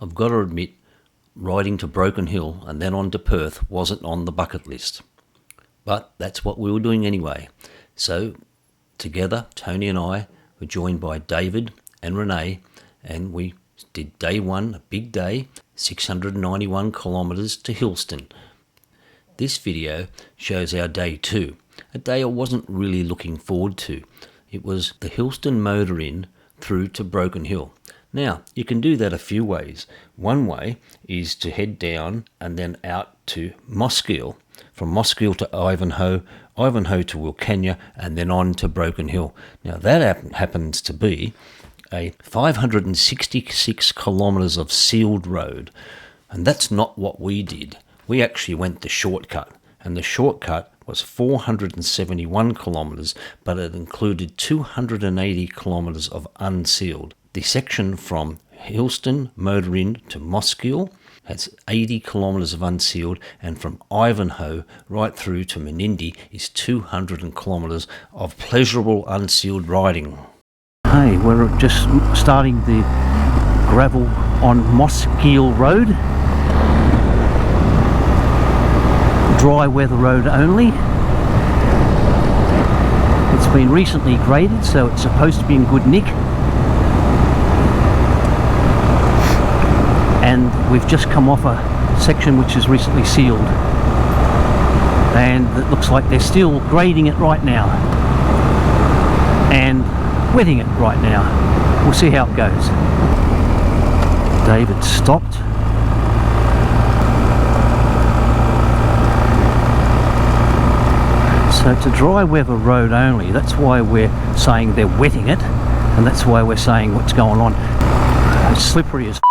I've got to admit, riding to Broken Hill and then on to Perth wasn't on the bucket list. But that's what we were doing anyway. So together, Tony and I were joined by David and Renee, and we did day one, a big day, 691 kilometres to Hillston. This video shows our day two, a day I wasn't really looking forward to. It was the Hillston Motor Inn through to Broken Hill. Now, you can do that a few ways. One way is to head down and then out to Mossgeil, from Mossgeil to Ivanhoe, Ivanhoe to Wilcannia, and then on to Broken Hill. Now, that happens to be a 566 kilometres of sealed road, and that's not what we did. We actually went the shortcut, and the shortcut was 471 kilometres, but it included 280 kilometres of unsealed. The section from Hillston Motor Inn to Mossgeil has 80 kilometres of unsealed, and from Ivanhoe right through to Menindee is 200 kilometres of pleasurable unsealed riding. Hey, we're just starting the gravel on Mossgeil Road. Dry weather road only. It's been recently graded, so it's supposed to be in good nick. And we've just come off a section which is recently sealed, and it looks like they're still grading it right now and wetting it right now. We'll see how it goes. David stopped. So it's a dry weather road only. That's why we're saying they're wetting it, and that's why we're saying what's going on. It's slippery as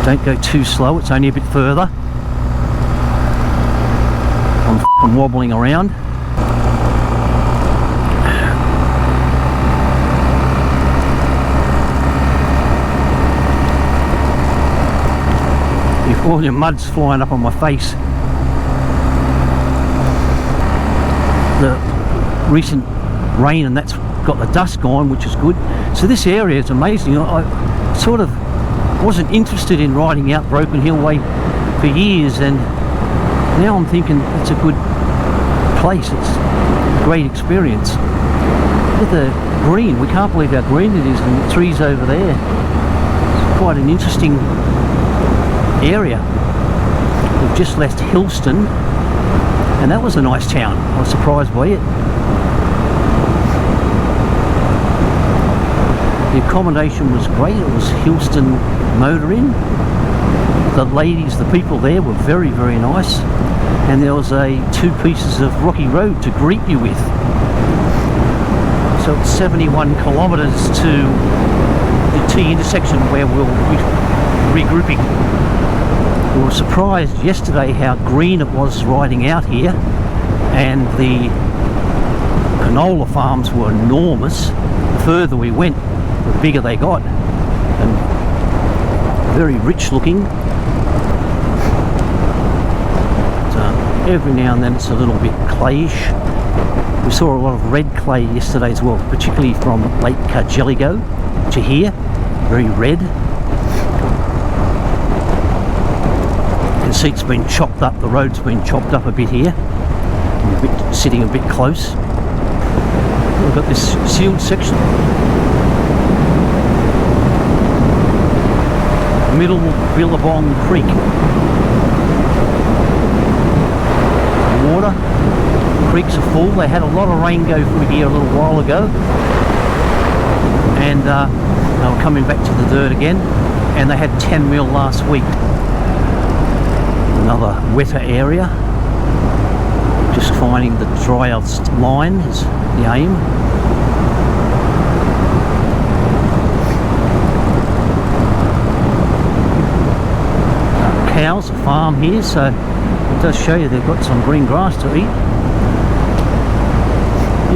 don't go too slow, it's only a bit further. I'm wobbling around. If all your mud's flying up on my face. The recent rain and that's got the dust gone, which is good. So this area is amazing. I sort of wasn't interested in riding out Broken Hill Way for years, and now I'm thinking it's a good place. It's a great experience. With the green, we can't believe how green it is, and the trees over there. It's quite an interesting area. We've just left Hillston, and that was a nice town. I was surprised by it. The accommodation was great. It was Hillston Motor Inn. The ladies, the people there were very, very nice, and there was two pieces of rocky road to greet you with. So it's 71 kilometres to the T intersection where we'll be regrouping. We were surprised yesterday how green it was riding out here, and the canola farms were enormous. The further we went, the bigger they got, and very rich looking. So every now and then it's a little bit clayish. We saw a lot of red clay yesterday as well, particularly from Lake Cargelligo to here, very red. You can see it's been chopped up, the road's been chopped up a bit here. I'm sitting a bit close. We've got this sealed section. Middle Billabong Creek. Water. Creeks are full. They had a lot of rain go through here a little while ago, and they were coming back to the dirt again, and they had 10 mil last week. Another wetter area. Just finding the driest line is the aim. Cows, a farm here, so it does show you they've got some green grass to eat.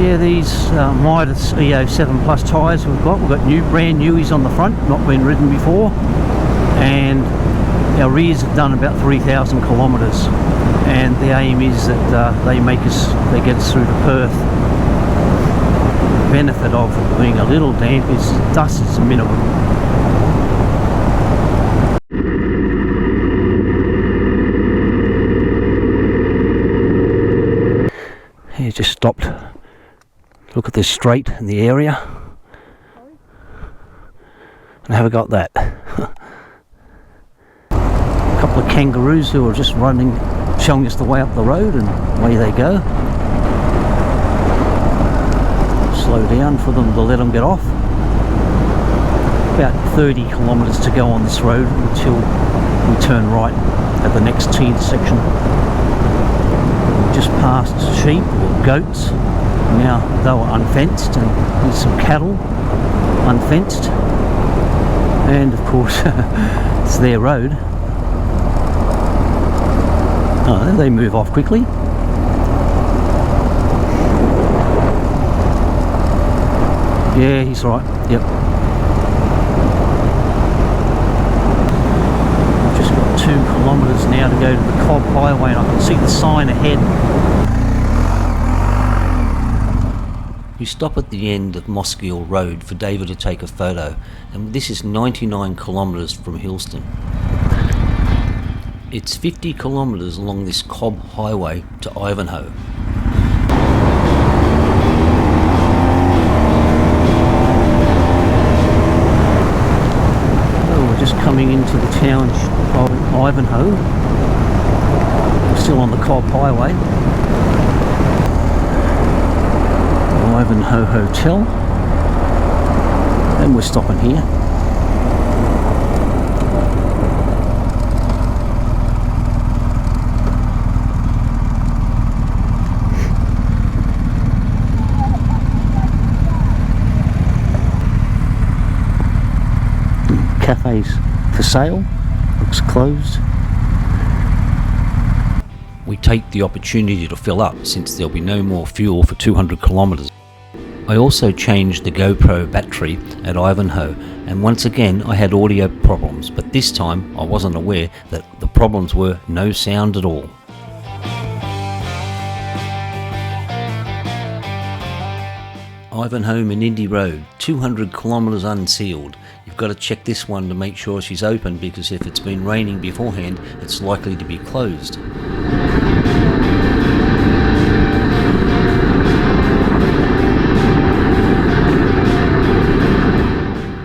Yeah, these Midas EO 7 Plus tyres we've got new brand newies on the front, not been ridden before, and Our rears have done about 3,000 kilometres, and the aim is that they get us through to Perth. The benefit of being a little damp is dust is minimal. Here, just stopped. Look at this straight in the area. And have I got that? A couple of kangaroos who are just running, showing us the way up the road, and away they go. Slow down for them to let them get off. About 30 kilometres to go on this road until we turn right at the next T intersection. We just passed sheep or goats. Now they were unfenced, and there's some cattle unfenced, and of course it's their road. Oh, they move off quickly. Yeah, he's right. Yep. I've just got 2 kilometres now to go to the Cobb Highway, and I can see the sign ahead. We stop at the end of Mossgeil Road for David to take a photo, and this is 99 kilometres from Hillston. It's 50 kilometres along this Cobb Highway to Ivanhoe. Oh, we're just coming into the town of Ivanhoe. We're still on the Cobb Highway. Ivanhoe Hotel, and we're stopping here. Cafes for sale, looks closed. We take the opportunity to fill up since there'll be no more fuel for 200 kilometres. I also changed the GoPro battery at Ivanhoe, and once again I had audio problems, but this time I wasn't aware that the problems were no sound at all. Ivanhoe and Menindee Rd, 200 kilometres unsealed. You've got to check this one to make sure she's open, because if it's been raining beforehand, it's likely to be closed.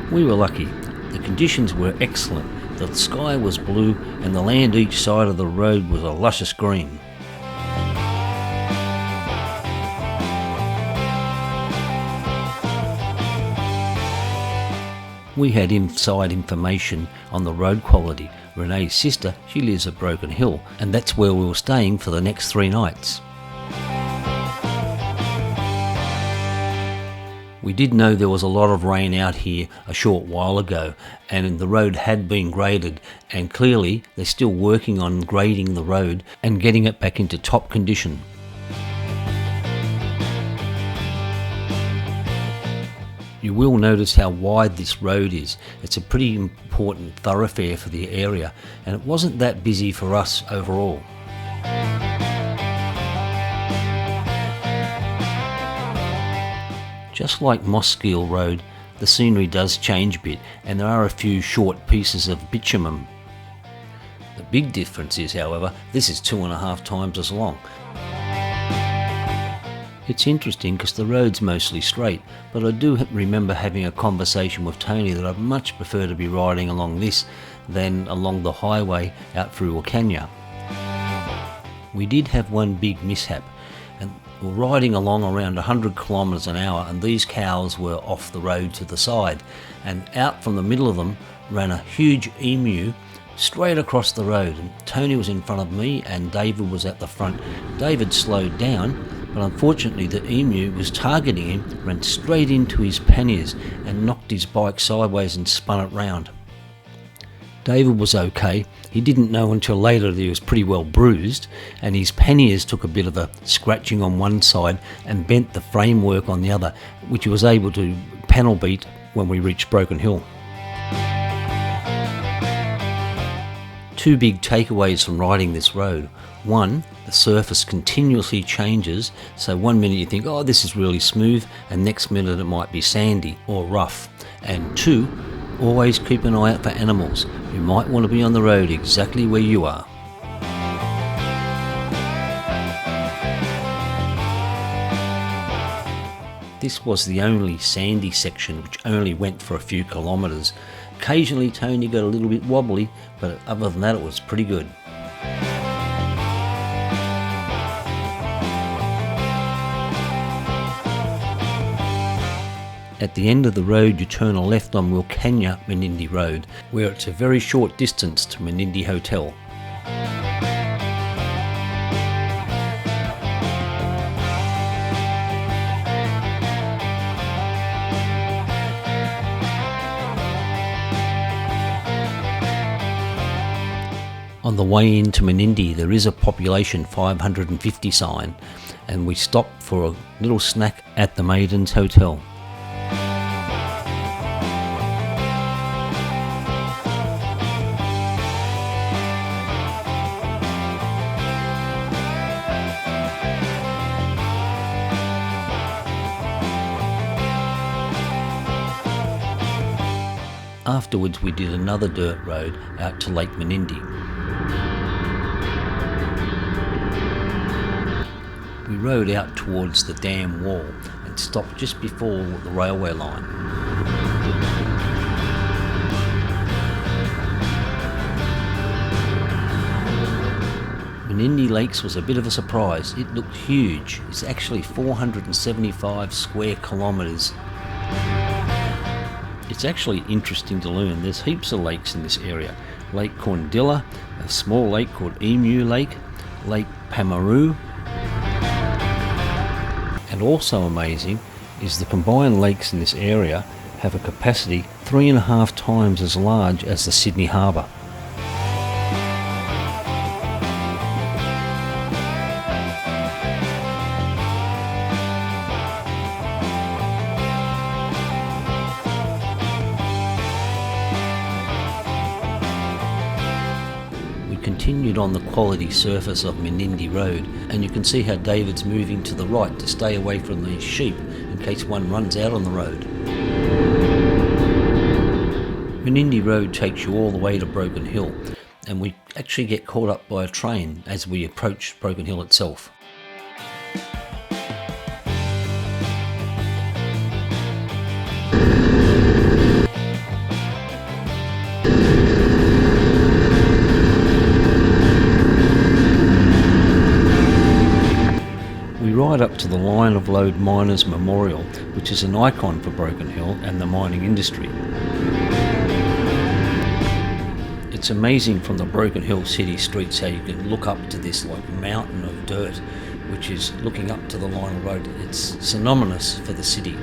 We were lucky. The conditions were excellent. The sky was blue and the land each side of the road was a luscious green. We had inside information on the road quality. Renee's sister, she lives at Broken Hill, and that's where we were staying for the next 3 nights. We did know there was a lot of rain out here a short while ago, and the road had been graded, and clearly they're still working on grading the road and getting it back into top condition. You will notice how wide this road is. It's a pretty important thoroughfare for the area, and it wasn't that busy for us overall. Just like Mossgeil Road, the scenery does change a bit, and there are a few short pieces of bitumen. The big difference is, however, this is 2.5 times as long. It's interesting because the road's mostly straight, but I do remember having a conversation with Tony that I'd much prefer to be riding along this than along the highway out through Wakanya. We did have one big mishap, and we're riding along around 100 kilometres an hour, and these cows were off the road to the side, and out from the middle of them ran a huge emu straight across the road, and Tony was in front of me and David was at the front. David slowed down, but unfortunately the emu was targeting him, ran straight into his panniers and knocked his bike sideways and spun it round. David was okay. He didn't know until later that he was pretty well bruised, and his panniers took a bit of a scratching on one side and bent the framework on the other, which he was able to panel beat when we reached Broken Hill. Two big takeaways from riding this road. One, the surface continuously changes, so one minute you think, oh, this is really smooth, and next minute it might be sandy or rough. And two, always keep an eye out for animals who might want to be on the road exactly where you are. This was the only sandy section, which only went for a few kilometres. Occasionally Tony got a little bit wobbly, but other than that it was pretty good. At the end of the road you turn a left on Menindee Road, where it's a very short distance to Menindee Hotel. On the way into Menindee there is a population 550 sign, and we stopped for a little snack at the Maiden's Hotel. Afterwards we did another dirt road out to Lake Menindee. We rode out towards the dam wall and stopped just before the railway line. Menindee Lakes was a bit of a surprise. It looked huge. It's actually 475 square kilometres. It's actually interesting to learn. There's heaps of lakes in this area. Lake Corndilla, a small lake called Emu Lake, Lake Pamaroo. And also amazing is the combined lakes in this area have a capacity 3.5 times as large as the Sydney Harbour. Continued on the quality surface of Menindee Road, and you can see how David's moving to the right to stay away from these sheep in case one runs out on the road. Menindee Road takes you all the way to Broken Hill, and we actually get caught up by a train as we approach Broken Hill itself. Right up to the Line of Lode Miners Memorial, which is an icon for Broken Hill and the mining industry. It's amazing from the Broken Hill city streets how you can look up to this like mountain of dirt, which is looking up to the Line of Lode. It's synonymous for the city.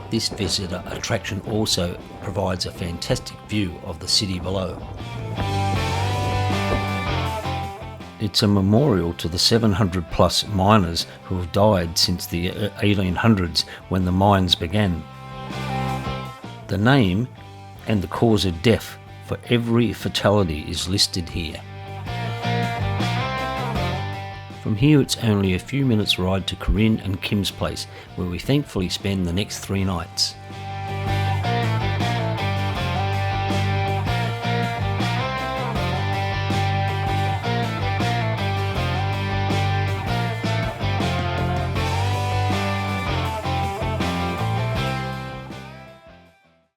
This visitor attraction also provides a fantastic view of the city below. It's a memorial to the 700 plus miners who have died since the 1800s when the mines began. The name and the cause of death for every fatality is listed here. From here it's only a few minutes ride to Corinne and Kim's place, where we thankfully spend the next 3 nights.